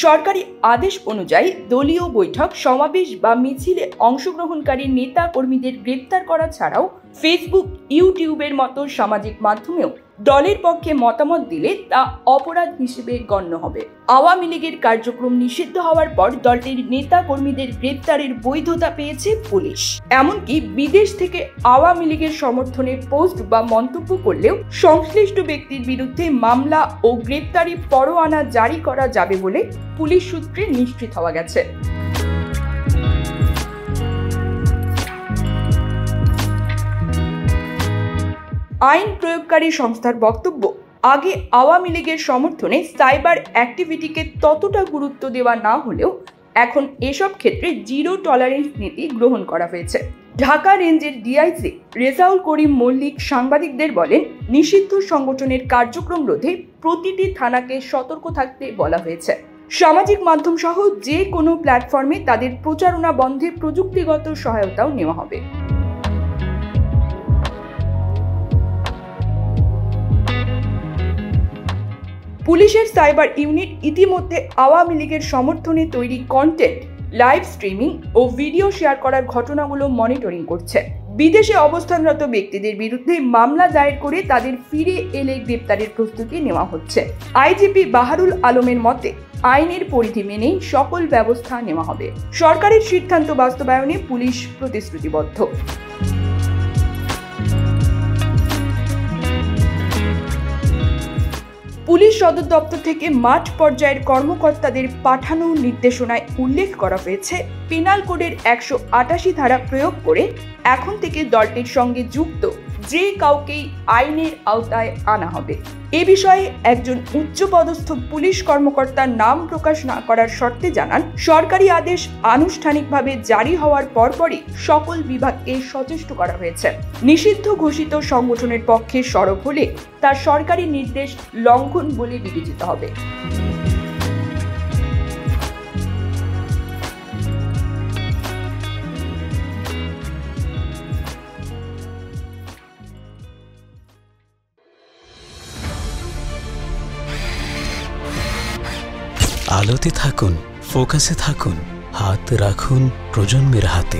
সরকারি আদেশ অনুযায়ী দলীয় বৈঠক, সমাবেশ বা মিছিলে অংশগ্রহণকারী নেতা কর্মীদের গ্রেপ্তার করা ছাড়াও ফেসবুক, ইউটিউবের মতো সামাজিক মাধ্যমেও দলের পক্ষে মতামত দিলে তা অপরাধ হিসেবে গণ্য হবে। আওয়ামী লীগের কার্যক্রম নিষিদ্ধ হওয়ার পর দলটির নেতা কর্মীদের গ্রেপ্তারের বৈধতা পেয়েছে পুলিশ। এমনকি বিদেশ থেকে আওয়ামী লীগের সমর্থনে পোস্ট বা মন্তব্য করলেও সংশ্লিষ্ট ব্যক্তির বিরুদ্ধে মামলা ও গ্রেপ্তারি পরোয়ানা জারি করা যাবে বলে পুলিশ সূত্রে নিশ্চিত হওয়া গেছে। আইন প্রয়োগকারী সংস্থার বক্তব্য, আগে আওয়ামী লীগের সমর্থনে সাইবার অ্যাক্টিভিটিকে ততটা গুরুত্ব দেওয়া না হলেও এখন এসব ক্ষেত্রে জিরো টলারেন্স নীতি গ্রহণ করা হয়েছে। ঢাকা রেঞ্জের ডিআইজি রেজাউল করিম মল্লিক সাংবাদিকদের বলেন, নিষিদ্ধ সংগঠনের কার্যক্রম রোধে প্রতিটি থানাকে সতর্ক থাকতে বলা হয়েছে। সামাজিক মাধ্যম সহ যে কোনো প্ল্যাটফর্মে তাদের প্রচারণা বন্ধে প্রযুক্তিগত সহায়তাও নেওয়া হবে। পুলিশের সাইবার ইউনিট ইতিমধ্যে আওয়ামী লীগের সমর্থনে তৈরি কন্টেন্ট, লাইভ স্ট্রিমিং ও ভিডিও শেয়ার করার ঘটনাগুলো মনিটরিং করছে। বিদেশে অবস্থানরত ব্যক্তিদের বিরুদ্ধে মামলা দায়ের করে তাদের ফিরে এলে গ্রেপ্তারের প্রস্তুতি নেওয়া হচ্ছে। আইজিপি বাহারুল আলমের মতে, আইনের পরিধি মেনেই সকল ব্যবস্থা নেওয়া হবে। সরকারের সিদ্ধান্ত বাস্তবায়নে পুলিশ প্রতিশ্রুতিবদ্ধ। পুলিশ সদর দপ্তর থেকে মাঠ পর্যায়ের কর্মকর্তাদের পাঠানো নির্দেশনায় উল্লেখ করা হয়েছে, পেনাল কোডের 188 ধারা প্রয়োগ করে এখন থেকে দলটির সঙ্গে যুক্ত যে কাউকেই আইনের আওতায় আনা হবে। এ বিষয়ে একজন উচ্চপদস্থ পুলিশ কর্মকর্তার নাম প্রকাশ না করার শর্তে জানান, সরকারি আদেশ আনুষ্ঠানিকভাবে জারি হওয়ার পরপরই সকল বিভাগকে সচেষ্ট করা হয়েছে। নিষিদ্ধ ঘোষিত সংগঠনের পক্ষে সরব হলে তা সরকারি নির্দেশ লঙ্ঘন বলে বিবেচিত হবে। আলোতে থাকুন, ফোকাসে থাকুন, হাত রাখুন প্রজন্মের হাতে।